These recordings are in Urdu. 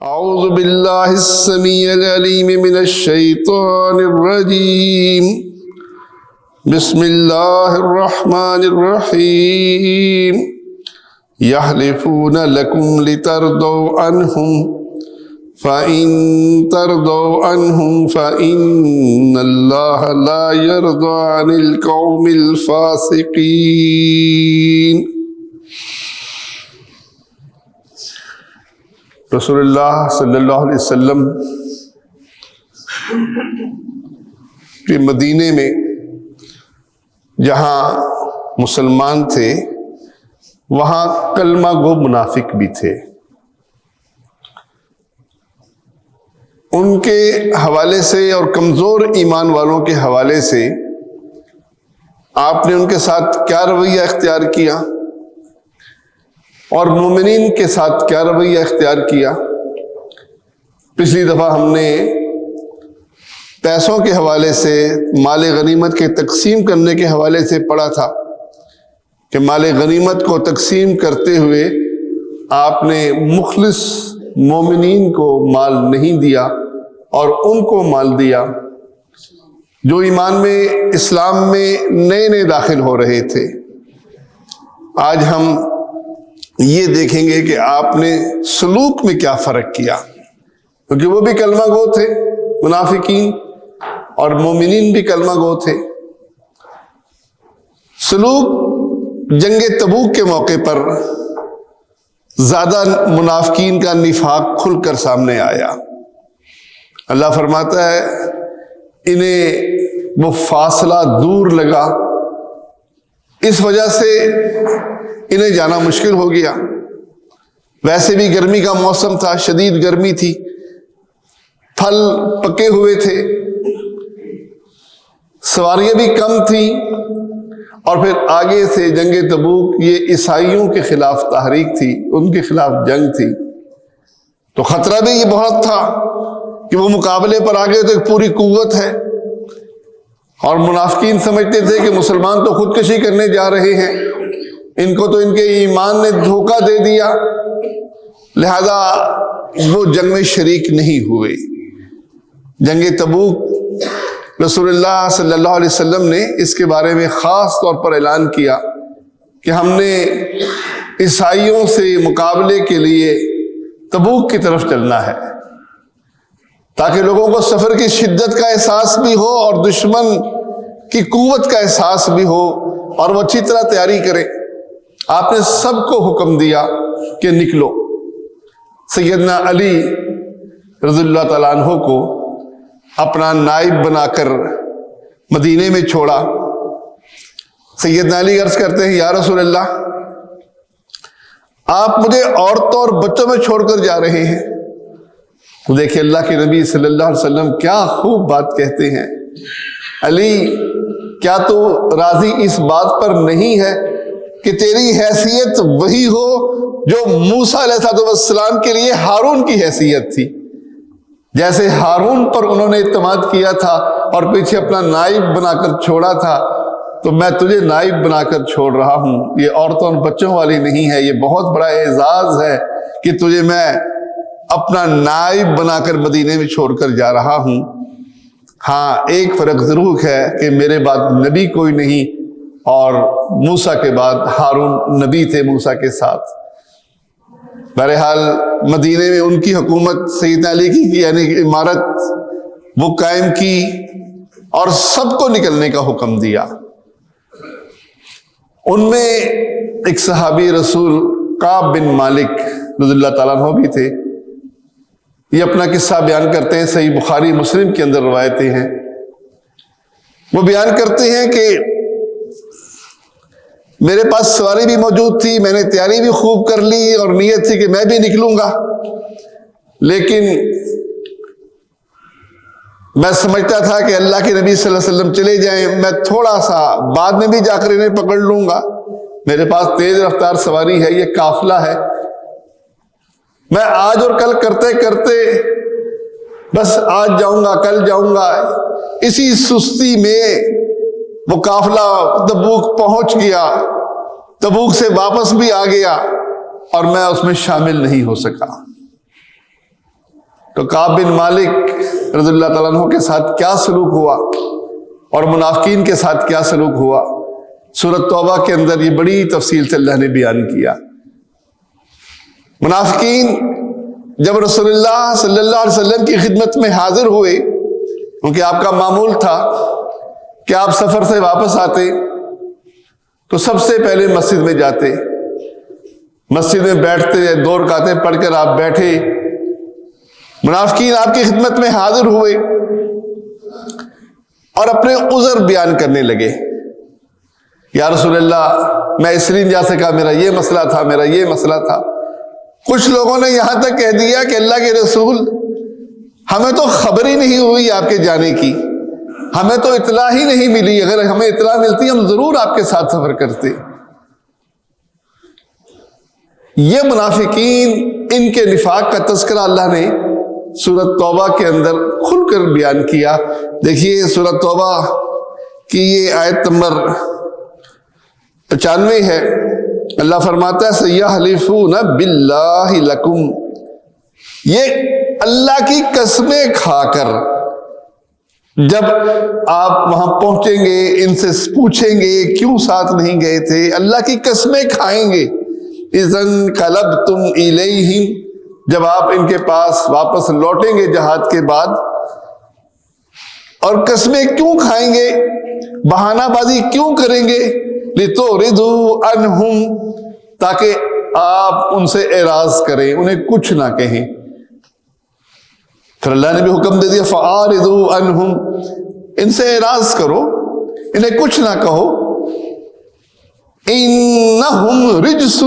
اعوذ باللہ السمیع العلیم من الشیطان الرجیم بسم اللہ الرحمن الرحیم یحلفون لکم لترضوا عنہم فَإِن تَرْضَوْا عَنْهُمْ فَإِنَّ اللَّهَ لَا يَرْضَى عَنِ الْقَوْمِ الْفَاسِقِينَ۔ رسول اللہ صلی اللہ علیہ وسلم کے مدینے میں جہاں مسلمان تھے وہاں کلمہ گو منافق بھی تھے۔ ان کے حوالے سے اور کمزور ایمان والوں کے حوالے سے آپ نے ان کے ساتھ کیا رویہ اختیار کیا اور مومنین کے ساتھ کیا رویہ اختیار کیا؟ پچھلی دفعہ ہم نے پیسوں کے حوالے سے، مال غنیمت کے تقسیم کرنے کے حوالے سے پڑھا تھا کہ مال غنیمت کو تقسیم کرتے ہوئے آپ نے مخلص مومنین کو مال نہیں دیا اور ان کو مال دیا جو ایمان میں، اسلام میں نئے نئے داخل ہو رہے تھے۔ آج ہم یہ دیکھیں گے کہ آپ نے سلوک میں کیا فرق کیا، کیونکہ وہ بھی کلمہ گو تھے منافقین اور مومنین بھی کلمہ گو تھے۔ سلوک جنگ تبوک کے موقع پر زیادہ منافقین کا نفاق کھل کر سامنے آیا۔ اللہ فرماتا ہے انہیں وہ فاصلہ دور لگا، اس وجہ سے انہیں جانا مشکل ہو گیا۔ ویسے بھی گرمی کا موسم تھا، شدید گرمی تھی، پھل پکے ہوئے تھے، سواریاں بھی کم تھیں، اور پھر آگے سے جنگ تبوک یہ عیسائیوں کے خلاف تحریک تھی، ان کے خلاف جنگ تھی، تو خطرہ بھی یہ بہت تھا کہ وہ مقابلے پر آگے تو ایک پوری قوت ہے، اور منافقین سمجھتے تھے کہ مسلمان تو خودکشی کرنے جا رہے ہیں، ان کو تو ان کے ایمان نے دھوکہ دے دیا، لہذا وہ جنگ میں شریک نہیں ہوئے۔ جنگ تبوک رسول اللہ صلی اللہ علیہ وسلم نے اس کے بارے میں خاص طور پر اعلان کیا کہ ہم نے عیسائیوں سے مقابلے کے لیے تبوک کی طرف چلنا ہے، تاکہ لوگوں کو سفر کی شدت کا احساس بھی ہو اور دشمن کی قوت کا احساس بھی ہو اور وہ اچھی طرح تیاری کریں۔ آپ نے سب کو حکم دیا کہ نکلو۔ سیدنا علی رضی اللہ تعالیٰ عنہ کو اپنا نائب بنا کر مدینے میں چھوڑا۔ سیدنا علی عرض کرتے ہیں یا رسول اللہ، آپ مجھے عورتوں اور بچوں میں چھوڑ کر جا رہے ہیں۔ دیکھیں اللہ کے نبی صلی اللہ علیہ وسلم کیا خوب بات کہتے ہیں، علی کیا تو راضی اس بات پر نہیں ہے کہ تیری حیثیت وہی ہو جو موسیٰ علیہ السلام کے لیے ہارون کی حیثیت تھی؟ جیسے ہارون پر انہوں نے اعتماد کیا تھا اور پیچھے اپنا نائب بنا کر چھوڑا تھا، تو میں تجھے نائب بنا کر چھوڑ رہا ہوں۔ یہ عورتوں اور بچوں والی نہیں ہے، یہ بہت بڑا اعزاز ہے کہ تجھے میں اپنا نائب بنا کر مدینے میں چھوڑ کر جا رہا ہوں۔ ہاں ایک فرق ضرور ہے کہ میرے بعد نبی کوئی نہیں، اور موسیٰ کے بعد ہارون نبی تھے موسیٰ کے ساتھ۔ بہرحال مدینے میں ان کی حکومت سیدنا علی کی یعنی عمارت وہ قائم کی اور سب کو نکلنے کا حکم دیا۔ ان میں ایک صحابی رسول کعب بن مالک رضی اللہ تعالیٰ عنہ بھی تھے۔ یہ اپنا قصہ بیان کرتے ہیں، صحیح بخاری مسلم کے اندر روایتیں ہیں۔ وہ بیان کرتے ہیں کہ میرے پاس سواری بھی موجود تھی، میں نے تیاری بھی خوب کر لی اور نیت تھی کہ میں بھی نکلوں گا، لیکن میں سمجھتا تھا کہ اللہ کے نبی صلی اللہ علیہ وسلم چلے جائیں، میں تھوڑا سا بعد میں بھی جا کر انہیں پکڑ لوں گا، میرے پاس تیز رفتار سواری ہے، یہ قافلہ ہے، میں آج اور کل کرتے کرتے بس آج جاؤں گا کل جاؤں گا، اسی سستی میں وہ قافلہ تبوک پہنچ گیا، تبوک سے واپس بھی آ گیا اور میں اس میں شامل نہیں ہو سکا۔ تو کعب بن مالک رضی اللہ تعالیٰ عنہ کے ساتھ کیا سلوک ہوا اور منافقین کے ساتھ کیا سلوک ہوا، سورۃ توبہ کے اندر یہ بڑی تفصیل سے اللہ نے بیان کیا۔ منافقین جب رسول اللہ صلی اللہ علیہ وسلم کی خدمت میں حاضر ہوئے، کیونکہ آپ کا معمول تھا کہ آپ سفر سے واپس آتے تو سب سے پہلے مسجد میں جاتے، مسجد میں بیٹھتے، 2 رکعتیں پڑھ کر آپ بیٹھے، منافقین آپ کی خدمت میں حاضر ہوئے اور اپنے عذر بیان کرنے لگے، یا رسول اللہ میں اس لیے نہیں جا سکا، میرا یہ مسئلہ تھا، میرا یہ مسئلہ تھا۔ کچھ لوگوں نے یہاں تک کہہ دیا کہ اللہ کے رسول ہمیں تو خبر ہی نہیں ہوئی آپ کے جانے کی، ہمیں تو اطلاع ہی نہیں ملی، اگر ہمیں اطلاع ملتی ہم ضرور آپ کے ساتھ سفر کرتے۔ یہ منافقین، ان کے نفاق کا تذکرہ اللہ نے سورۃ توبہ کے اندر کھل کر بیان کیا۔ دیکھیے سورۃ توبہ کی یہ آیت نمبر 95 ہے، اللہ فرماتا ہے سَيَحْلِفُونَ بِاللَّهِ لَكُمْ، یہ اللہ کی قسمیں کھا کر، جب آپ وہاں پہنچیں گے ان سے پوچھیں گے کیوں ساتھ نہیں گئے تھے، اللہ کی قسمیں کھائیں گے۔ اِذَا انقلبتم إِلَيْهِمْ، جب آپ ان کے پاس واپس لوٹیں گے جہاد کے بعد، اور قسمیں کیوں کھائیں گے، بہانہ بازی کیوں کریں گے، لِتُعْرِضُوا عَنْهُمْ، تاکہ آپ ان سے اعراض کریں، انہیں کچھ نہ کہیں۔ پھر اللہ نے بھی حکم دے دیا فَأَعْرِضُوا عَنْهُمْ، ان سے اعراض کرو، انہیں کچھ نہ کہو۔ إِنَّهُمْ رِجْسٌ،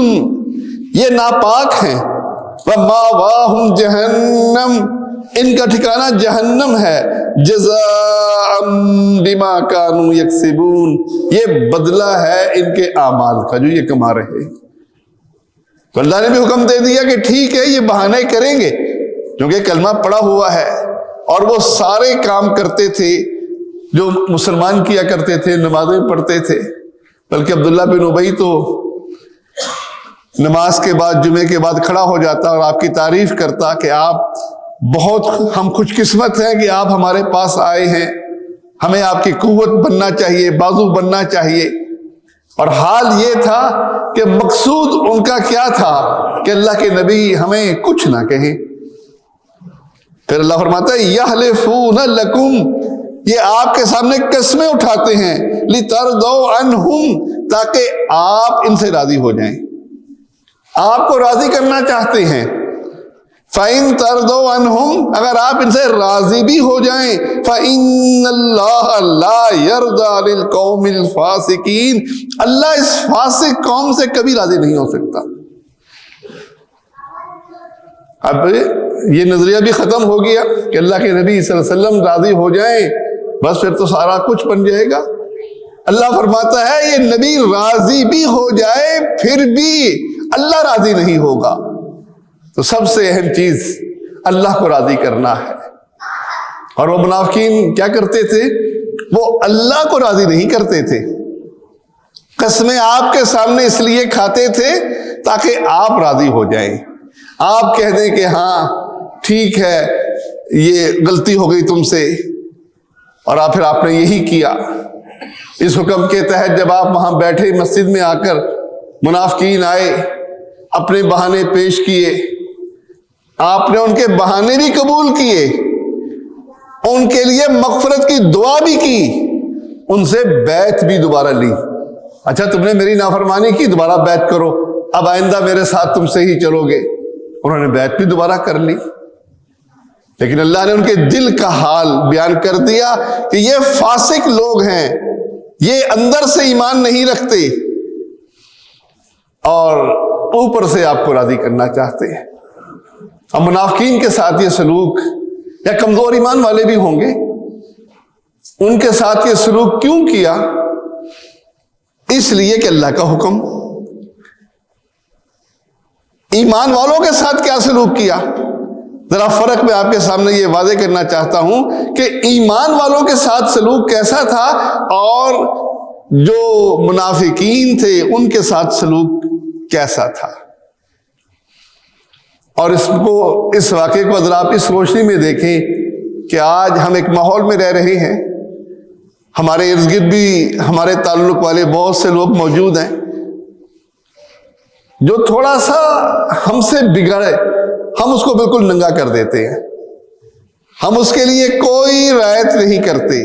یہ ناپاک ہیں، وَمَأْوَاهُمْ جَهَنَّمْ، ان کا ٹھکانہ جہنم ہے، جزاء بما كانوا یکسبون، یہ بدلہ ہے ان کے اعمال کا جو یہ کما رہے ہیں۔ تو اللہ نے بھی حکم دے دیا کہ ٹھیک ہے یہ بہانے کریں گے، کیونکہ کلمہ پڑا ہوا ہے اور وہ سارے کام کرتے تھے جو مسلمان کیا کرتے تھے، نمازیں پڑھتے تھے، بلکہ عبداللہ بن ابی تو نماز کے بعد، جمعے کے بعد کھڑا ہو جاتا اور آپ کی تعریف کرتا کہ آپ بہت ہم خوش قسمت ہیں کہ آپ ہمارے پاس آئے ہیں، ہمیں آپ کی قوت بننا چاہیے، بازو بننا چاہیے۔ اور حال یہ تھا کہ مقصود ان کا کیا تھا کہ اللہ کے نبی ہمیں کچھ نہ کہیں۔ پھر اللہ فرماتا ہے یحلفون لکم، یہ آپ کے سامنے قسمیں اٹھاتے ہیں، لترضوا عنہم، تاکہ آپ ان سے راضی ہو جائیں، آپ کو راضی کرنا چاہتے ہیں۔ فَإِن تَرْضَوْا عَنْهُمْ، اگر آپ ان سے راضی بھی ہو جائیں، فَإِنَّ اللَّهَ لَا يَرْضَىٰ لِلْقَوْمِ الْفَاسِقِينَ، اللہ اس فاسق قوم سے کبھی راضی نہیں ہو سکتا۔ اب یہ نظریہ بھی ختم ہو گیا کہ اللہ کے نبی صلی اللہ علیہ وسلم راضی ہو جائیں بس پھر تو سارا کچھ بن جائے گا۔ اللہ فرماتا ہے یہ نبی راضی بھی ہو جائے پھر بھی اللہ راضی نہیں ہوگا۔ تو سب سے اہم چیز اللہ کو راضی کرنا ہے، اور وہ منافقین کیا کرتے تھے، وہ اللہ کو راضی نہیں کرتے تھے، قسمیں آپ کے سامنے اس لیے کھاتے تھے تاکہ آپ راضی ہو جائیں، آپ کہہ دیں کہ ہاں ٹھیک ہے یہ غلطی ہو گئی تم سے، اور پھر آپ نے یہی کیا۔ اس حکم کے تحت جب آپ وہاں بیٹھے مسجد میں آ کر، منافقین آئے، اپنے بہانے پیش کیے، آپ نے ان کے بہانے بھی قبول کیے، ان کے لیے مغفرت کی دعا بھی کی، ان سے بیعت بھی دوبارہ لی۔ اچھا تم نے میری نافرمانی کی، دوبارہ بیعت کرو، اب آئندہ میرے ساتھ تم سے ہی چلو گے۔ انہوں نے بیعت بھی دوبارہ کر لی، لیکن اللہ نے ان کے دل کا حال بیان کر دیا کہ یہ فاسق لوگ ہیں، یہ اندر سے ایمان نہیں رکھتے اور اوپر سے آپ کو راضی کرنا چاہتے ہیں۔ اب منافقین کے ساتھ یہ سلوک، یا کمزور ایمان والے بھی ہوں گے، ان کے ساتھ یہ سلوک کیوں کیا؟ اس لیے کہ اللہ کا حکم۔ ایمان والوں کے ساتھ کیا سلوک کیا؟ ذرا فرق میں آپ کے سامنے یہ واضح کرنا چاہتا ہوں کہ ایمان والوں کے ساتھ سلوک کیسا تھا اور جو منافقین تھے ان کے ساتھ سلوک کیسا تھا۔ اور اس واقعے کو اگر آپ اس روشنی میں دیکھیں کہ آج ہم ایک ماحول میں رہ رہے ہیں، ہمارے ارد گرد بھی ہمارے تعلق والے بہت سے لوگ موجود ہیں جو تھوڑا سا ہم سے بگڑے ہم اس کو بالکل ننگا کر دیتے ہیں، ہم اس کے لیے کوئی رعایت نہیں کرتے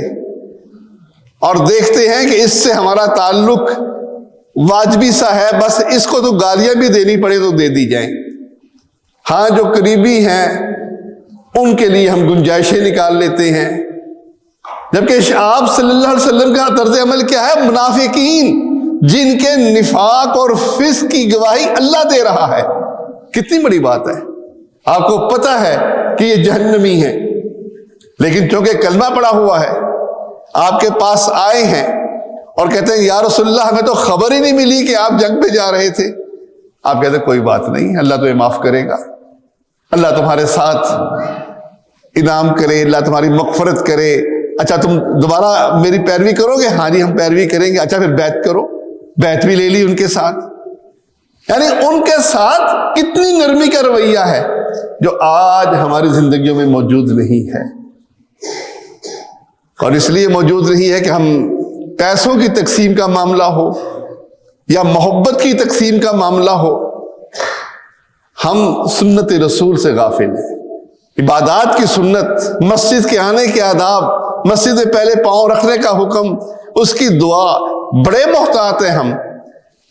اور دیکھتے ہیں کہ اس سے ہمارا تعلق واجبی سا ہے، بس اس کو تو گالیاں بھی دینی پڑے تو دے دی جائیں۔ ہاں جو قریبی ہیں ان کے لیے ہم گنجائشیں نکال لیتے ہیں، جبکہ آپ صلی اللہ علیہ وسلم کا طرز عمل کیا ہے؟ منافقین جن کے نفاق اور فسق کی گواہی اللہ دے رہا ہے، کتنی بڑی بات ہے۔ آپ کو پتہ ہے کہ یہ جہنمی ہیں، لیکن چونکہ کلمہ پڑا ہوا ہے آپ کے پاس آئے ہیں اور کہتے ہیں یا رسول اللہ ہمیں تو خبر ہی نہیں ملی کہ آپ جنگ پہ جا رہے تھے۔ آپ کہتے ہیں کوئی بات نہیں، اللہ تمہیں معاف کرے گا، اللہ تمہارے ساتھ انعام کرے، اللہ تمہاری مغفرت کرے۔ اچھا تم دوبارہ میری پیروی کرو گے؟ ہاں جی ہم پیروی کریں گے۔ اچھا پھر بیعت کرو، بیعت بھی لے لی ان کے ساتھ۔ یعنی ان کے ساتھ کتنی نرمی کا رویہ ہے جو آج ہماری زندگیوں میں موجود نہیں ہے، اور اس لیے موجود نہیں ہے کہ ہم پیسوں کی تقسیم کا معاملہ ہو یا محبت کی تقسیم کا معاملہ ہو، ہم سنت رسول سے غافل ہیں۔ عبادات کی سنت، مسجد کے آنے کے آداب، مسجد میں پہلے پاؤں رکھنے کا حکم، اس کی دعا، بڑے محتاط ہیں ہم،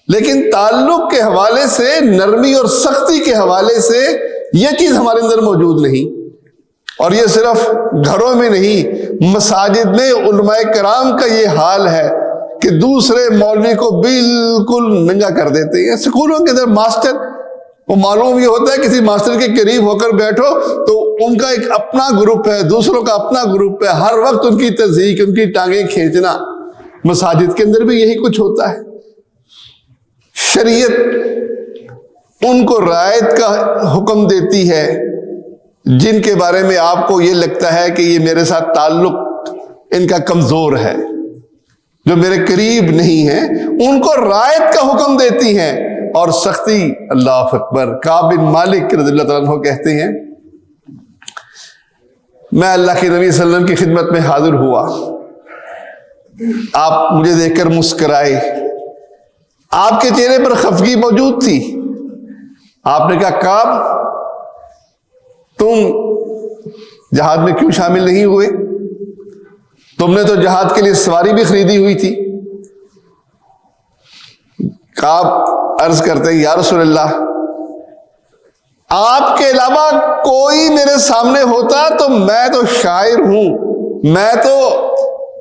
لیکن تعلق کے حوالے سے، نرمی اور سختی کے حوالے سے یہ چیز ہمارے اندر موجود نہیں۔ اور یہ صرف گھروں میں نہیں، مساجد میں علماء کرام کا یہ حال ہے کہ دوسرے مولوی کو بالکل ننگا کر دیتے ہیں۔ سکولوں کے اندر ماسٹر، وہ معلوم یہ ہوتا ہے کسی ماسٹر کے قریب ہو کر بیٹھو تو ان کا ایک اپنا گروپ ہے، دوسروں کا اپنا گروپ ہے، ہر وقت ان کی تذیق، ان کی ٹانگیں کھینچنا۔ مساجد کے اندر بھی یہی کچھ ہوتا ہے۔ شریعت ان کو رعایت کا حکم دیتی ہے جن کے بارے میں آپ کو یہ لگتا ہے کہ یہ میرے ساتھ تعلق ان کا کمزور ہے، جو میرے قریب نہیں ہیں، ان کو رعایت کا حکم دیتی ہیں اور سختی۔ اللہ اکبر۔ کعب بن مالک رضی اللہ تعالیٰ عنہ کہتے ہیں میں اللہ کے نبی صلی اللہ علیہ وسلم کی خدمت میں حاضر ہوا، آپ مجھے دیکھ کر مسکرائے، آپ کے چہرے پر خفگی موجود تھی۔ آپ نے کہا کعب تم جہاد میں کیوں شامل نہیں ہوئے؟ تم نے تو جہاد کے لیے سواری بھی خریدی ہوئی تھی۔ کعب عرض کرتے ہیں یا رسول اللہ آپ کے علاوہ کوئی میرے سامنے ہوتا تو میں تو شاعر ہوں، میں تو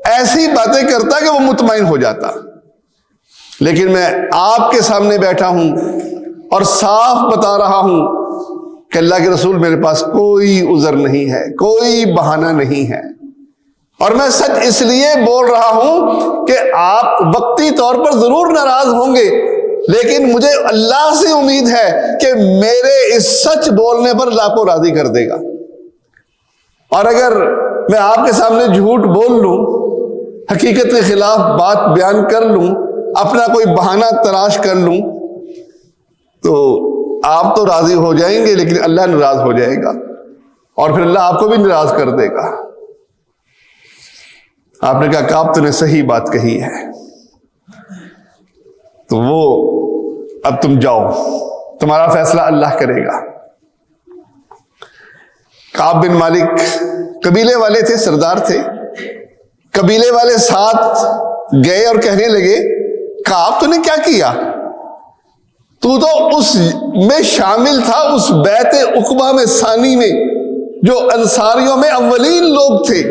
ایسی باتیں کرتا کہ وہ مطمئن ہو جاتا، لیکن میں آپ کے سامنے بیٹھا ہوں اور صاف بتا رہا ہوں کہ اللہ کے رسول میرے پاس کوئی عذر نہیں ہے، کوئی بہانہ نہیں ہے، اور میں سچ اس لیے بول رہا ہوں کہ آپ وقتی طور پر ضرور ناراض ہوں گے، لیکن مجھے اللہ سے امید ہے کہ میرے اس سچ بولنے پر اللہ کو راضی کر دے گا۔ اور اگر میں آپ کے سامنے جھوٹ بول لوں، حقیقت کے خلاف بات بیان کر لوں، اپنا کوئی بہانہ تراش کر لوں، تو آپ تو راضی ہو جائیں گے لیکن اللہ ناراض ہو جائے گا، اور پھر اللہ آپ کو بھی ناراض کر دے گا۔ آپ نے کہا کعب تو نے صحیح بات کہی ہے، تو وہ اب تم جاؤ، تمہارا فیصلہ اللہ کرے گا۔ کعب بن مالک قبیلے والے تھے، سردار تھے، قبیلے والے ساتھ گئے اور کہنے لگے کعب تو نے کیا کیا؟ تو اس میں شامل تھا، اس بیعت عقبہ میں ثانی میں، جو انصاریوں میں اولین لوگ تھے،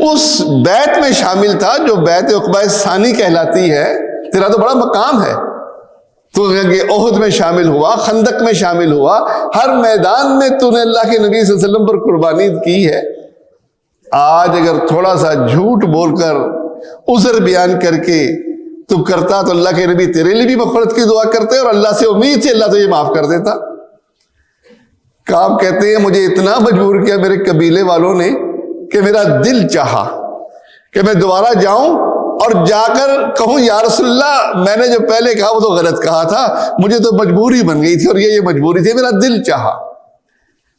اس بیعت میں شامل تھا جو بیعت عقبہ ثانی کہلاتی ہے۔ تیرا تو بڑا مقام ہے، تو احد میں شامل ہوا، خندق میں شامل ہوا، ہر میدان میں تو نے اللہ کے نبی صلی اللہ علیہ وسلم پر قربانی کی ہے۔ آج اگر تھوڑا سا جھوٹ بول کر، عذر بیان کر کے تو کرتا تو اللہ کے نبی تیرے لیے بھی مغفرت کی دعا کرتے اور اللہ سے امید تھی اللہ تو یہ معاف کر دیتا۔ کعب کہتے ہیں مجھے اتنا مجبور کیا میرے قبیلے والوں نے کہ میرا دل چاہا کہ میں دوبارہ جاؤں اور جا کر کہوں یا رسول اللہ میں نے جو پہلے کہا وہ تو غلط کہا تھا، مجھے تو مجبوری بن گئی تھی اور یہ مجبوری تھی، میرا دل چاہا،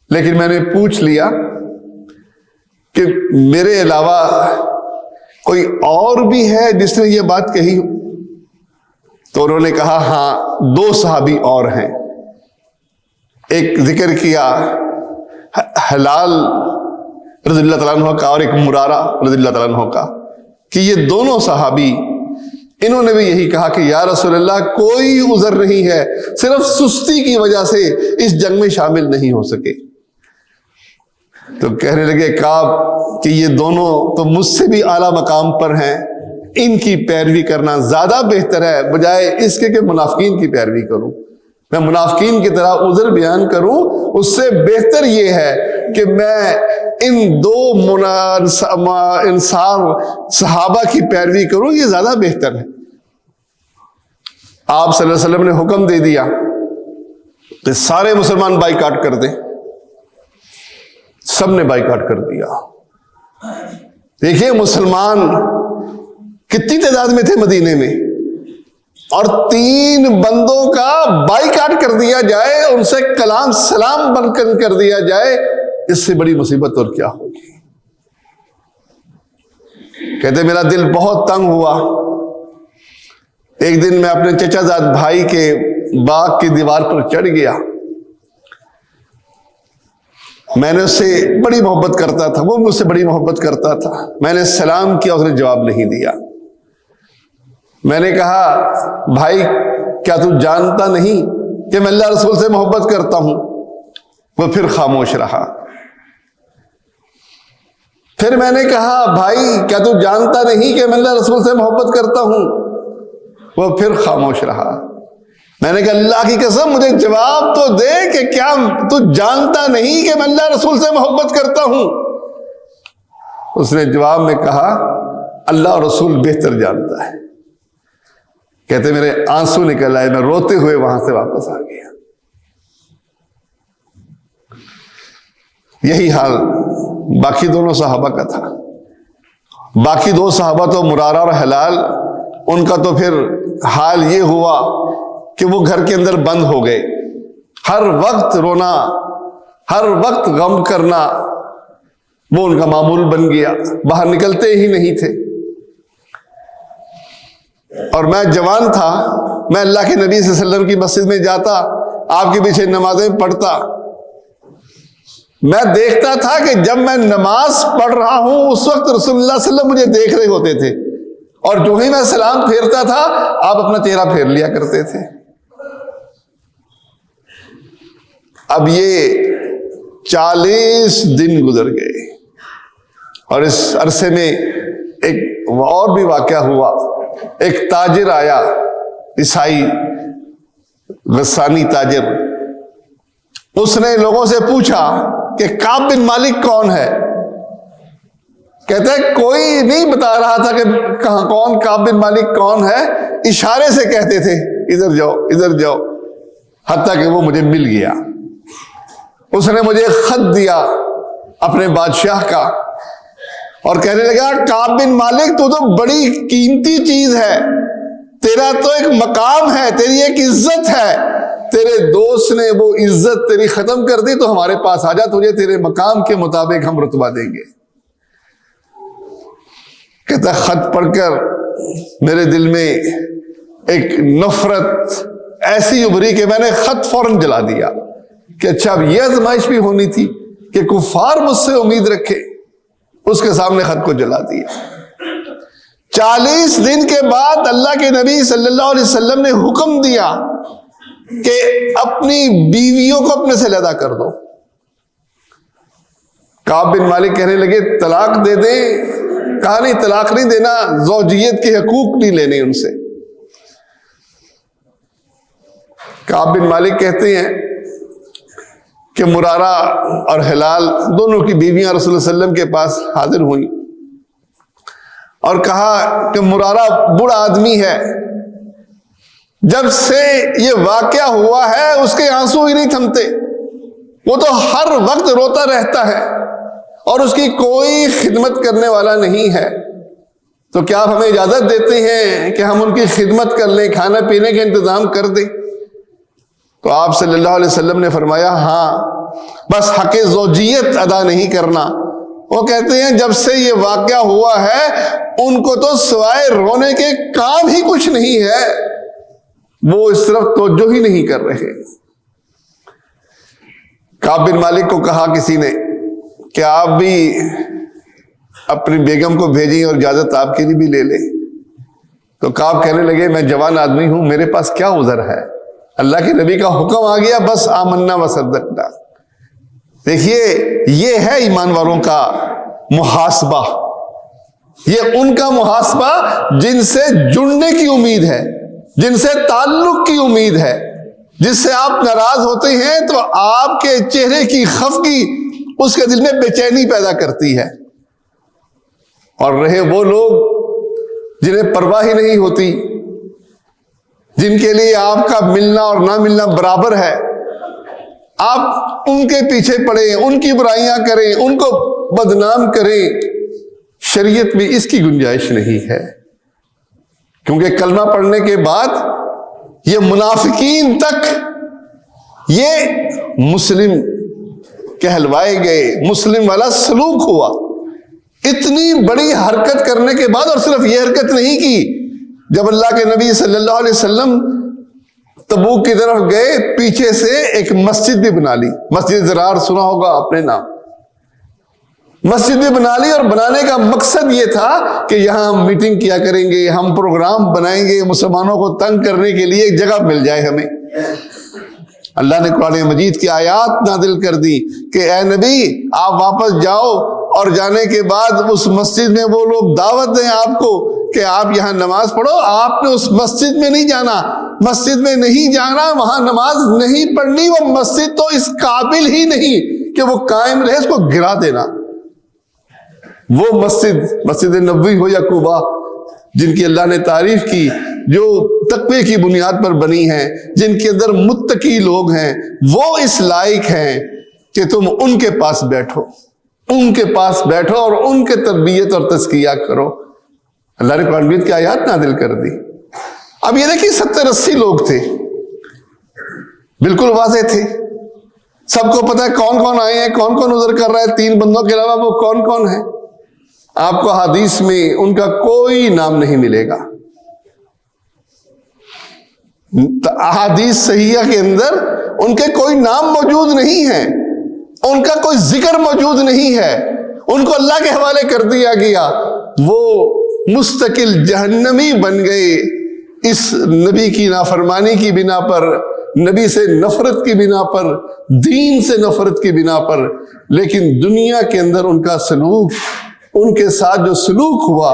لیکن میں نے پوچھ لیا کہ میرے علاوہ کوئی اور بھی ہے جس نے یہ بات کہی؟ تو انہوں نے کہا ہاں 2 صحابی اور ہیں. ایک ذکر کیا ہلال رضی اللہ تعالیٰ عنہ کا اور ایک مرارہ رضی اللہ تعالیٰ عنہ کا، کہ یہ دونوں صحابی انہوں نے بھی یہی کہا کہ یا رسول اللہ کوئی عذر نہیں ہے، صرف سستی کی وجہ سے اس جنگ میں شامل نہیں ہو سکے. تو کہنے لگے کعب کہ یہ دونوں تو مجھ سے بھی اعلیٰ مقام پر ہیں، ان کی پیروی کرنا زیادہ بہتر ہے بجائے اس کے کہ منافقین کی پیروی کروں. میں منافقین کی طرح عذر بیان کروں، اس سے بہتر یہ ہے کہ میں ان 2 انصار صحابہ کی پیروی کروں، یہ زیادہ بہتر ہے. آپ صلی اللہ علیہ وسلم نے حکم دے دیا کہ سارے مسلمان بائیکاٹ کر دیں. سب نے بائیکاٹ کر دیا. دیکھیے مسلمان کتنی تعداد میں تھے مدینے میں، اور 3 بندوں کا بائیکاٹ کر دیا جائے، ان سے کلام سلام بن کر دیا جائے، اس سے بڑی مصیبت اور کیا ہوگی. کہتے میرا دل بہت تنگ ہوا. ایک دن میں اپنے چچا زاد بھائی کے باغ کی دیوار پر چڑھ گیا. میں نے اس سے بڑی محبت کرتا تھا، وہ مجھ سے بڑی محبت کرتا تھا. میں نے سلام کیا، اس نے جواب نہیں دیا. میں نے کہا بھائی کیا تو جانتا نہیں کہ میں اللہ رسول سے محبت کرتا ہوں؟ وہ پھر خاموش رہا. پھر میں نے کہا بھائی کیا تو جانتا نہیں کہ میں اللہ رسول سے محبت کرتا ہوں؟ وہ پھر خاموش رہا. میں نے کہا اللہ کی قسم مجھے جواب تو دے کہ کیا تو جانتا نہیں کہ میں اللہ رسول سے محبت کرتا ہوں؟ اس نے جواب میں کہا اللہ اور رسول بہتر جانتا ہے. کہتے میرے آنسو نکل آئے، میں روتے ہوئے وہاں سے واپس آ گیا. یہی حال باقی دونوں صحابہ کا تھا. باقی 2 صحابہ تو مرارہ اور ہلال، ان کا تو پھر حال یہ ہوا کہ وہ گھر کے اندر بند ہو گئے. ہر وقت رونا، ہر وقت غم کرنا، وہ ان کا معمول بن گیا، باہر نکلتے ہی نہیں تھے. اور میں جوان تھا، میں اللہ کے نبی صلی اللہ علیہ وسلم کی مسجد میں جاتا، آپ کے پیچھے نمازیں پڑھتا. میں دیکھتا تھا کہ جب میں نماز پڑھ رہا ہوں اس وقت رسول اللہ صلی اللہ علیہ وسلم مجھے دیکھ رہے ہوتے تھے، اور جو ہی میں سلام پھیرتا تھا آپ اپنا چہرہ پھیر لیا کرتے تھے. اب یہ 40 دن گزر گئے، اور اس عرصے میں ایک اور بھی واقعہ ہوا. ایک تاجر آیا، عیسائی غسانی تاجر. اس نے لوگوں سے پوچھا کہ کعب بن مالک کون ہے؟ کہتا ہے کوئی نہیں بتا رہا تھا کہ کہاں کون کعب بن مالک کون ہے، اشارے سے کہتے تھے ادھر جاؤ ادھر جاؤ، حتیٰ کہ وہ مجھے مل گیا. اس نے مجھے خط دیا اپنے بادشاہ کا، اور کہنے لگا کعب بن مالک تو بڑی قیمتی چیز ہے، تیرا تو ایک مقام ہے، تیری ایک عزت ہے، تیرے دوست نے وہ عزت تیری ختم کر دی، تو ہمارے پاس آ جا، تجھے تیرے مقام کے مطابق ہم رتبہ دیں گے. کہتا خط پڑھ کر میرے دل میں ایک نفرت ایسی ابھری کہ میں نے خط فوراً جلا دیا کہ اچھا اب یہ آزمائش بھی ہونی تھی کہ کفار مجھ سے امید رکھے. اس کے سامنے خط کو جلا دیا. 40 دن کے بعد اللہ کے نبی صلی اللہ علیہ وسلم نے حکم دیا کہ اپنی بیویوں کو اپنے سے علیحدہ کر دو. کعب بن مالک کہنے لگے طلاق دے دیں. کہا نہیں طلاق نہیں دینا، زوجیت کے حقوق نہیں لینے ان سے. کعب بن مالک کہتے ہیں کہ مرارہ اور ہلال دونوں کی بیویاں رسول اللہ صلی اللہ علیہ وسلم کے پاس حاضر ہوئیں اور کہا کہ مرارہ بوڑھا آدمی ہے، جب سے یہ واقعہ ہوا ہے اس کے آنسو ہی نہیں تھمتے، وہ تو ہر وقت روتا رہتا ہے اور اس کی کوئی خدمت کرنے والا نہیں ہے. تو کیا آپ ہمیں اجازت دیتے ہیں کہ ہم ان کی خدمت کر لیں، کھانا پینے کا انتظام کر دیں؟ تو آپ صلی اللہ علیہ وسلم نے فرمایا ہاں، بس حق زوجیت ادا نہیں کرنا۔ وہ کہتے ہیں جب سے یہ واقعہ ہوا ہے ان کو تو سوائے رونے کے کام ہی کچھ نہیں ہے، وہ اس طرف توجہ ہی نہیں کر رہے۔ کعب بن مالک کو کہا کسی نے کہ آپ بھی اپنی بیگم کو بھیجیں اور اجازت آپ کے لیے بھی لے لیں۔ تو کعب کہنے لگے میں جوان آدمی ہوں، میرے پاس کیا عذر ہے، اللہ کے نبی کا حکم آ گیا، بس آمنا وصدقنا۔ دیکھیے یہ ہے ایمان والوں کا محاسبہ، یہ ان کا محاسبہ جن سے جڑنے کی امید ہے، جن سے تعلق کی امید ہے۔ جس سے آپ ناراض ہوتے ہیں تو آپ کے چہرے کی خفگی اس کے دل میں بے چینی پیدا کرتی ہے۔ اور رہے وہ لوگ جنہیں پرواہ ہی نہیں ہوتی، جن کے لیے آپ کا ملنا اور نہ ملنا برابر ہے، آپ ان کے پیچھے پڑیں، ان کی برائیاں کریں، ان کو بدنام کریں، شریعت میں اس کی گنجائش نہیں ہے۔ کیونکہ کلمہ پڑھنے کے بعد یہ منافقین تک یہ مسلم کہلوائے گئے، مسلم والا سلوک ہوا۔ اتنی بڑی حرکت کرنے کے بعد، اور صرف یہ حرکت نہیں کی، جب اللہ کے نبی صلی اللہ علیہ وسلم تبوک کی طرف گئے، پیچھے سے ایک مسجد بھی بنا لی۔ مسجد زرار سنا ہوگا اپنے نام، مسجد بھی بنا لی، اور بنانے کا مقصد یہ تھا کہ یہاں ہم میٹنگ کیا کریں گے، ہم پروگرام بنائیں گے، مسلمانوں کو تنگ کرنے کے لیے ایک جگہ مل جائے ہمیں۔ اللہ نے قرآن مجید کی آیات نازل کر دی کہ اے نبی آپ واپس جاؤ، اور جانے کے بعد اس مسجد میں وہ لوگ دعوت دیں آپ کو کہ آپ یہاں نماز پڑھو۔ آپ نے اس مسجد میں نہیں جانا، مسجد میں نہیں جانا، وہاں نماز نہیں پڑھنی، وہ مسجد تو اس قابل ہی نہیں کہ وہ قائم رہے، اس کو گرا دینا۔ وہ مسجد نبوی ہو یا قباء، جن کی اللہ نے تعریف کی، جو تقوی کی بنیاد پر بنی ہیں، جن کے اندر متقی لوگ ہیں، وہ اس لائق ہیں کہ تم ان کے پاس بیٹھو، ان کے پاس بیٹھو اور ان کے تربیت اور تزکیہ کرو۔ اللہ نے قرآن مجید کی آیات نازل کر دی۔ اب یہ دیکھیں 70-80 لوگ تھے، بالکل واضح تھے، سب کو پتا ہے کون کون آئے ہیں، کون کون عذر کر رہا ہے، 3 بندوں کے علاوہ وہ کون کون ہیں۔ آپ کو حدیث میں ان کا کوئی نام نہیں ملے گا، احادیث صحیحہ کے اندر ان کے کوئی نام موجود نہیں ہے، ان کا کوئی ذکر موجود نہیں ہے، ان کو اللہ کے حوالے کر دیا گیا، وہ مستقل جہنمی بن گئے اس نبی کی نافرمانی کی بنا پر، نبی سے نفرت کی بنا پر، دین سے نفرت کی بنا پر۔ لیکن دنیا کے اندر ان کا سلوک، ان کے ساتھ جو سلوک ہوا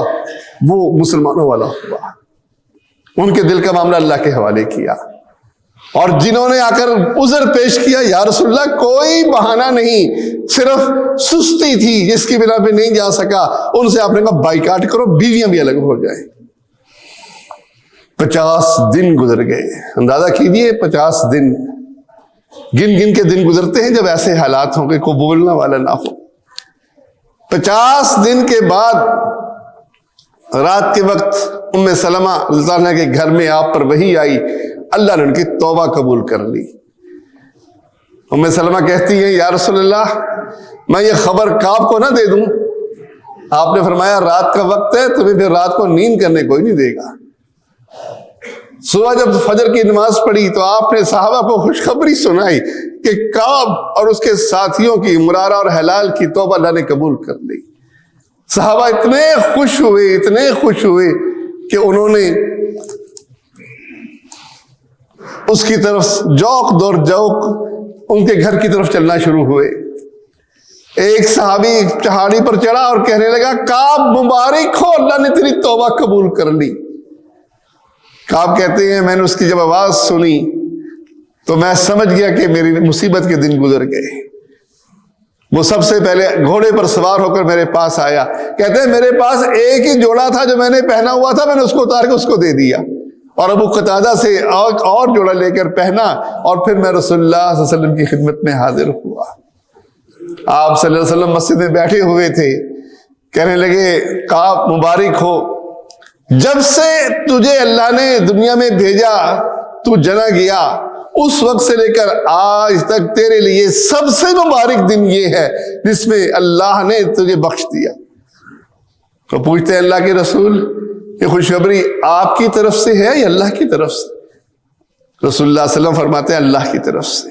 وہ مسلمانوں والا ہوا، ان کے دل کا معاملہ اللہ کے حوالے کیا۔ اور جنہوں نے آ کر عذر پیش کیا، یا رسول اللہ کوئی بہانہ نہیں، صرف سستی تھی جس کی بنا پہ نہیں جا سکا، ان سے آپ نے کہا بائیکاٹ کرو، بیویاں بھی الگ ہو جائیں۔ 50 دن گزر گئے، اندازہ کیجئے 50 دن، گن گن کے دن گزرتے ہیں جب ایسے حالات ہوں کہ کوئی بولنا والا نہ ہو۔ 50 دن کے بعد رات کے وقت ام سلمہ رضی اللہ عنہا کے گھر میں آپ پر وحی آئی، اللہ نے ان کی توبہ قبول کر لی۔ ام سلمہ کہتی ہیں یا رسول اللہ میں یہ خبر کعب کو نہ دے دوں؟ آپ نے فرمایا رات کا وقت ہے، تمہیں پھر رات کو نیند کرنے کوئی نہیں دے گا۔ صبح جب فجر کی نماز پڑھی تو آپ نے صحابہ کو خوشخبری سنائی کہ کعب اور اس کے ساتھیوں کی، مرارہ اور ہلال کی توبہ اللہ نے قبول کر لی۔ صحابہ اتنے خوش ہوئے، اتنے خوش ہوئے کہ انہوں نے اس کی طرف جوق دور جوق ان کے گھر کی طرف چلنا شروع ہوئے۔ ایک صحابی چہاڑی پر چڑھا اور کہنے لگا کعب مبارک ہو، اللہ نے تیری توبہ قبول کر لی۔ کعب کہتے ہیں میں نے اس کی جب آواز سنی تو میں سمجھ گیا کہ میری مصیبت کے دن گزر گئے۔ وہ سب سے پہلے گھوڑے پر سوار ہو کر میرے پاس آیا، کہتے ہیں میرے پاس ایک ہی جوڑا تھا جو میں نے پہنا ہوا تھا، میں نے اس کو اتار کے اس کو دے دیا، اور ابو قتادہ سے اور جوڑا لے کر پہنا، اور پھر میں رسول اللہ صلی اللہ علیہ وسلم کی خدمت میں حاضر ہوا۔ آپ صلی اللہ علیہ وسلم مسجد میں بیٹھے ہوئے تھے، کہنے لگے کعب مبارک ہو، جب سے تجھے اللہ نے دنیا میں بھیجا تو جنا گیا، اس وقت سے لے کر آج تک تیرے لیے سب سے مبارک دن یہ ہے جس میں اللہ نے تجھے بخش دیا۔ تو پوچھتے ہیں اللہ کے رسول، یہ خوشخبری آپ کی طرف سے ہے یا اللہ کی طرف سے؟ رسول اللہ صلی اللہ علیہ وسلم فرماتے ہیں اللہ کی طرف سے۔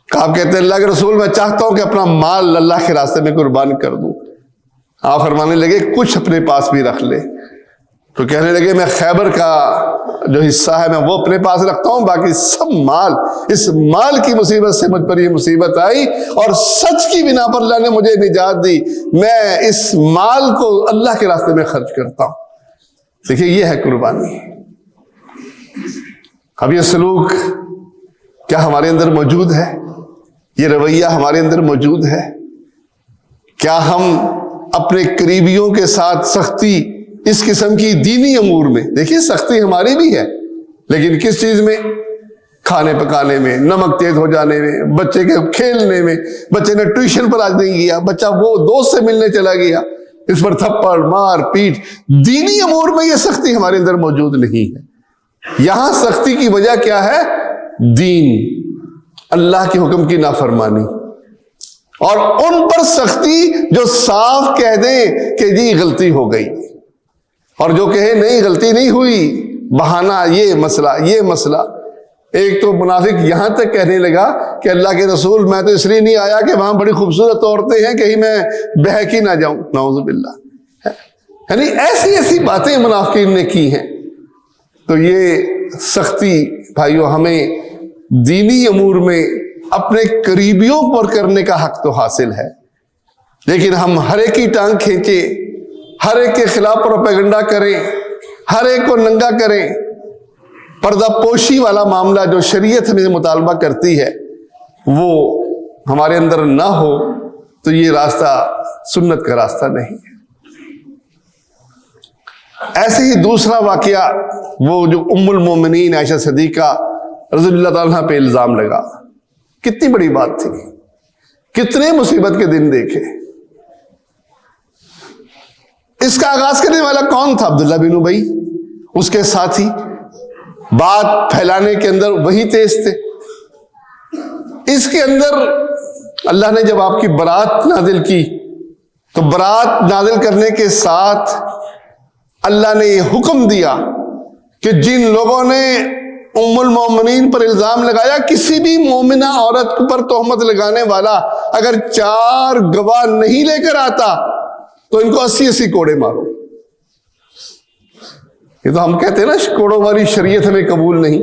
آپ کہتے ہیں اللہ کے رسول میں چاہتا ہوں کہ اپنا مال اللہ کے راستے میں قربان کر دوں۔ آپ فرمانے لگے کچھ اپنے پاس بھی رکھ لے۔ تو کہنے لگے میں خیبر کا جو حصہ ہے میں وہ اپنے پاس رکھتا ہوں، باقی سب مال، اس مال کی مصیبت سے مجھ پر یہ مصیبت آئی اور سچ کی بنا پر اللہ نے مجھے نجات دی، میں اس مال کو اللہ کے راستے میں خرچ کرتا ہوں۔ دیکھیے یہ ہے قربانی۔ اب یہ سلوک کیا ہمارے اندر موجود ہے؟ یہ رویہ ہمارے اندر موجود ہے؟ کیا ہم اپنے قریبیوں کے ساتھ سختی اس قسم کی دینی امور میں، دیکھیے سختی ہماری بھی ہے لیکن کس چیز میں؟ کھانے پکانے میں، نمک تیز ہو جانے میں، بچے کے کھیلنے میں، بچے نے ٹیوشن پر آج نہیں گیا، بچہ وہ دوست سے ملنے چلا گیا، اس پر تھپڑ مار پیٹ، دینی امور میں یہ سختی ہمارے اندر موجود نہیں ہے۔ یہاں سختی کی وجہ کیا ہے؟ دین، اللہ کے حکم کی نافرمانی، اور ان پر سختی جو صاف کہہ دیں کہ جی غلطی ہو گئی، اور جو کہے نہیں غلطی نہیں ہوئی، بہانہ، یہ مسئلہ۔ ایک تو منافق یہاں تک کہنے لگا کہ اللہ کے رسول میں تو اس لیے نہیں آیا کہ وہاں بڑی خوبصورت عورتیں ہیں کہیں میں بہک ہی نہ جاؤں، نعوذ باللہ۔ یعنی ایسی باتیں منافقین نے کی ہیں۔ تو یہ سختی بھائیو ہمیں دینی امور میں اپنے قریبیوں پر کرنے کا حق تو حاصل ہے، لیکن ہم ہر ایک کی ٹانگ کھینچے، ہر ایک کے خلاف پروپیگنڈا کریں، ہر ایک کو ننگا کریں، پردہ پوشی والا معاملہ جو شریعت ہمیں مطالبہ کرتی ہے وہ ہمارے اندر نہ ہو، تو یہ راستہ سنت کا راستہ نہیں ہے۔ ایسے ہی دوسرا واقعہ، وہ جو ام المومنین عائشہ صدیقہ رضی اللہ تعالیٰ عنہا پہ الزام لگا، کتنی بڑی بات تھی، کتنے مصیبت کے دن دیکھے۔ اس کا آغاز کرنے والا کون تھا؟ عبداللہ بن ابی، اس کے ساتھی، بات پھیلانے کے اندر وہی تیز تھے۔ اس کے اندر اللہ نے جب آپ کی برات نازل کی تو برات نازل کرنے کے ساتھ اللہ نے یہ حکم دیا کہ جن لوگوں نے ام المومنین پر الزام لگایا، کسی بھی مومنہ عورت پر تہمت لگانے والا اگر 4 گواہ نہیں لے کر آتا تو ان کو 80 کوڑے مارو۔ یہ تو ہم کہتے ہیں نا کوڑوں والی شریعت ہمیں قبول نہیں،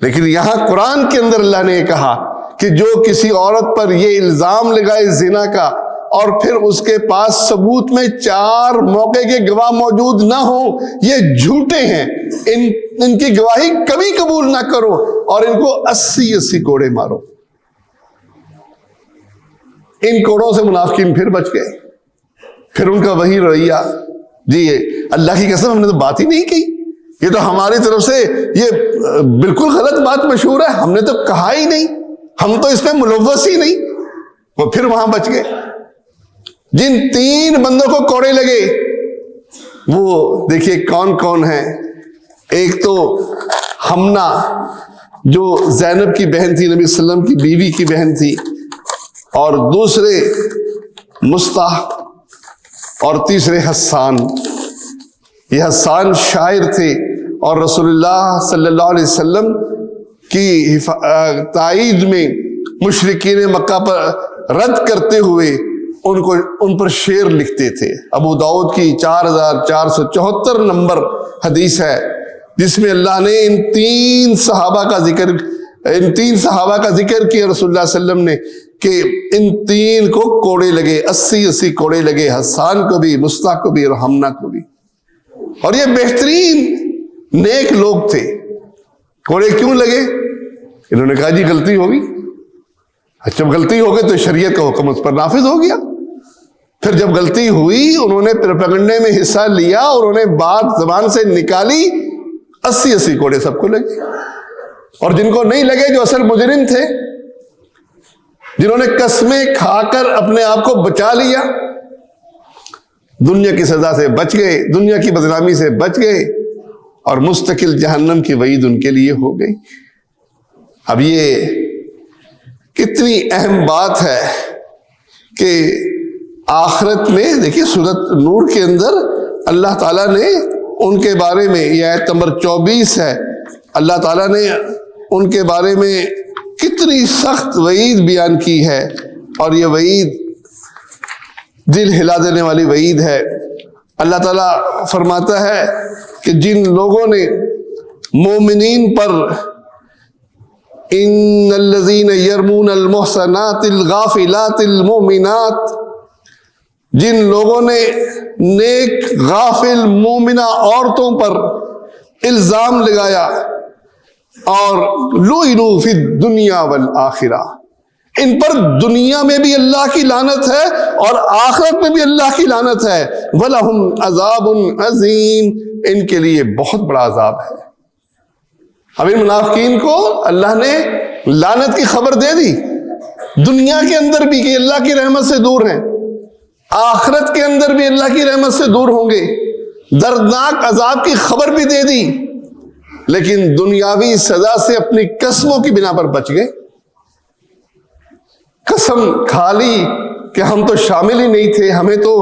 لیکن یہاں قرآن کے اندر اللہ نے کہا کہ جو کسی عورت پر یہ الزام لگائے زنا کا اور پھر اس کے پاس ثبوت میں 4 موقع کے گواہ موجود نہ ہوں، یہ جھوٹے ہیں، ان کی گواہی کبھی قبول نہ کرو اور ان کو 80 کوڑے مارو۔ ان کوڑوں سے منافقین پھر بچ گئے۔ پھر ان کا وہی رویہ، جی اللہ کی قسم ہم نے تو بات ہی نہیں کی، یہ تو ہماری طرف سے یہ بالکل غلط بات مشہور ہے، ہم نے تو کہا ہی نہیں، ہم تو اس میں ملوث ہی نہیں۔ وہ پھر وہاں بچ گئے۔ جن 3 بندوں کو کوڑے لگے وہ دیکھیے کون کون ہیں۔ ایک تو حمنا جو زینب کی بہن تھی، نبی صلی اللہ علیہ وسلم کی بیوی کی بہن تھی، اور دوسرے مستح، اور تیسرے حسان۔ یہ حسان شاعر تھے اور رسول اللہ صلی اللہ علیہ وسلم کی تائید میں مشرکین مکہ پر رد کرتے ہوئے ان پر شعر لکھتے تھے۔ ابو داؤد کی 4474 نمبر حدیث ہے جس میں اللہ نے ان 3 صحابہ کا ذکر کیا رسول اللہ صلی اللہ علیہ وسلم نے کہ ان 3 کو کوڑے لگے، 80 کوڑے لگے، حسان کو بھی، مستح کو بھی اور حمنا کو بھی۔ اور یہ بہترین نیک لوگ تھے۔ کوڑے کیوں لگے؟ انہوں نے کہا جی غلطی ہوگی، جب غلطی ہو گئی تو شریعت کا حکم اس پر نافذ ہو گیا۔ پھر جب غلطی ہوئی انہوں نے پروپیگنڈے میں حصہ لیا اور انہوں نے بات زبان سے نکالی، 80 کوڑے سب کو لگے۔ اور جن کو نہیں لگے جو اصل مجرم تھے، جنہوں نے قسمیں کھا کر اپنے آپ کو بچا لیا، دنیا کی سزا سے بچ گئے، دنیا کی بدنامی سے بچ گئے، اور مستقل جہنم کی وعید ان کے لیے ہو گئی۔ اب یہ کتنی اہم بات ہے کہ آخرت میں دیکھیے سورۃ نور کے اندر اللہ تعالیٰ نے ان کے بارے میں، یہ آیت نمبر 24 ہے، اللہ تعالیٰ نے ان کے بارے میں کتنی سخت وعید بیان کی ہے، اور یہ وعید دل ہلا دینے والی وعید ہے۔ اللہ تعالیٰ فرماتا ہے کہ جن لوگوں نے مومنین پر ان الذین یرمون المحصنات الغافلات المؤمنات، جن لوگوں نے نیک غافل مومنہ عورتوں پر الزام لگایا، اور لعنوا فی الدنیا والآخرہ، ان پر دنیا میں بھی اللہ کی لعنت ہے اور آخرت میں بھی اللہ کی لعنت ہے، وَلَهُمْ عَذَابٌ عَظِيمٌ، ان کے لیے بہت بڑا عذاب ہے۔ اب ان منافقین کو اللہ نے لعنت کی خبر دے دی، دنیا کے اندر بھی کہ اللہ کی رحمت سے دور ہیں، آخرت کے اندر بھی اللہ کی رحمت سے دور ہوں گے، دردناک عذاب کی خبر بھی دے دی، لیکن دنیاوی سزا سے اپنی قسموں کی بنا پر بچ گئے۔ قسم کھا لی کہ ہم تو شامل ہی نہیں تھے، ہمیں تو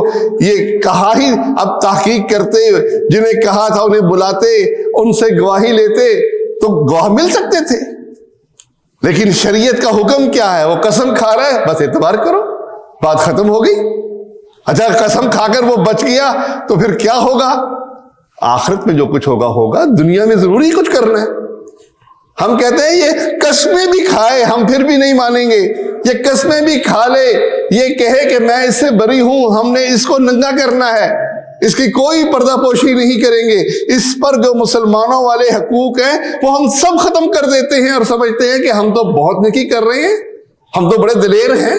یہ کہا ہی، اب تحقیق کرتے، جنہیں کہا تھا انہیں بلاتے، ان سے گواہی لیتے تو گواہ مل سکتے تھے، لیکن شریعت کا حکم کیا ہے؟ وہ قسم کھا رہا ہے، بس اعتبار کرو، بات ختم ہو گئی۔ اچھا قسم کھا کر وہ بچ گیا تو پھر کیا ہوگا؟ آخرت میں جو کچھ ہوگا ہوگا، دنیا میں ضروری کچھ کرنا ہے۔ ہم کہتے ہیں یہ قسمیں بھی کھائے ہم پھر بھی نہیں مانیں گے، یہ قسمیں بھی کھا لے، یہ کہے کہ میں اس سے بری ہوں، ہم نے اس کو ننگا کرنا ہے، اس کی کوئی پردہ پوشی نہیں کریں گے، اس پر جو مسلمانوں والے حقوق ہیں وہ ہم سب ختم کر دیتے ہیں، اور سمجھتے ہیں کہ ہم تو بہت نیکی کر رہے ہیں، ہم تو بڑے دلیر ہیں،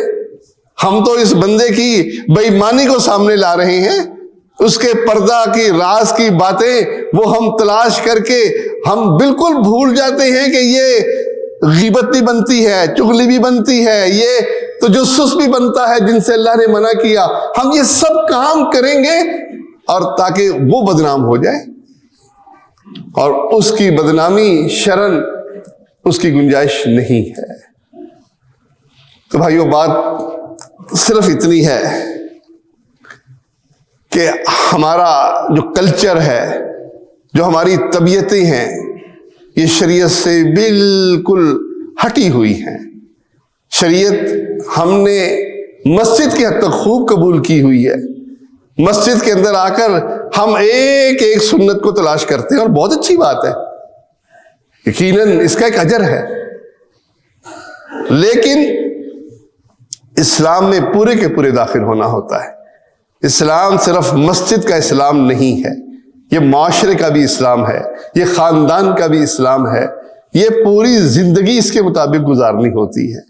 ہم تو اس بندے کی بے ایمانی کو سامنے لا رہے ہیں، اس کے پردہ کی راز کی باتیں وہ ہم تلاش کر کے ہم بالکل بھول جاتے ہیں کہ یہ غیبت بھی بنتی ہے، چغلی بھی بنتی ہے، یہ تجسس بھی بنتا ہے جن سے اللہ نے منع کیا۔ ہم یہ سب کام کریں گے اور تاکہ وہ بدنام ہو جائے، اور اس کی بدنامی شرن اس کی گنجائش نہیں ہے۔ تو بھائیو بات صرف اتنی ہے کہ ہمارا جو کلچر ہے، جو ہماری طبیعتیں ہیں، یہ شریعت سے بالکل ہٹی ہوئی ہیں۔ شریعت ہم نے مسجد کی حد تک خوب قبول کی ہوئی ہے، مسجد کے اندر آ کر ہم ایک ایک سنت کو تلاش کرتے ہیں، اور بہت اچھی بات ہے، یقیناً اس کا ایک اجر ہے، لیکن اسلام میں پورے کے پورے داخل ہونا ہوتا ہے۔ اسلام صرف مسجد کا اسلام نہیں ہے، یہ معاشرے کا بھی اسلام ہے، یہ خاندان کا بھی اسلام ہے، یہ پوری زندگی اس کے مطابق گزارنی ہوتی ہے۔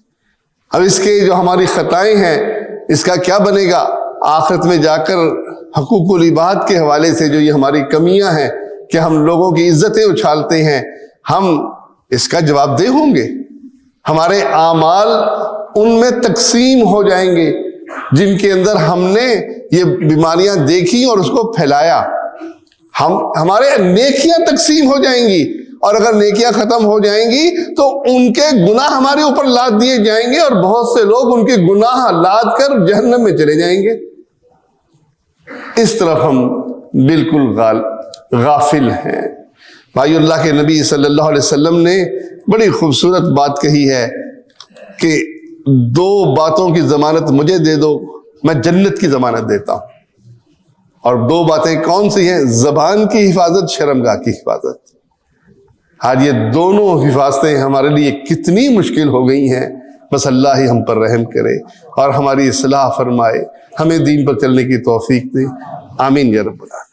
اب اس کے جو ہماری خطائیں ہیں، اس کا کیا بنے گا؟ آخرت میں جا کر حقوق العباد کے حوالے سے جو یہ ہماری کمیاں ہیں کہ ہم لوگوں کی عزتیں اچھالتے ہیں، ہم اس کا جواب دہ ہوں گے۔ ہمارے اعمال ان میں تقسیم ہو جائیں گے جن کے اندر ہم نے یہ بیماریاں دیکھی اور اس کو پھیلایا، ہمارے نیکیاں تقسیم ہو جائیں گی، اور اگر نیکیاں ختم ہو جائیں گی تو ان کے گناہ ہمارے اوپر لاد دیے جائیں گے، اور بہت سے لوگ ان کے گناہ لاد کر جہنم میں چلے جائیں گے۔ اس طرف ہم بالکل غافل ہیں۔ بھائی، اللہ کے نبی صلی اللہ علیہ وسلم نے بڑی خوبصورت بات کہی ہے کہ 2 باتوں کی ضمانت مجھے دے دو، میں جنت کی ضمانت دیتا ہوں۔ اور 2 باتیں کون سی ہیں؟ زبان کی حفاظت، شرمگاہ کی حفاظت۔ آج یہ دونوں حفاظتیں ہمارے لیے کتنی مشکل ہو گئی ہیں، بس اللہ ہی ہم پر رحم کرے اور ہماری اصلاح فرمائے، ہمیں دین پر چلنے کی توفیق دے، آمین یا رب العالمین۔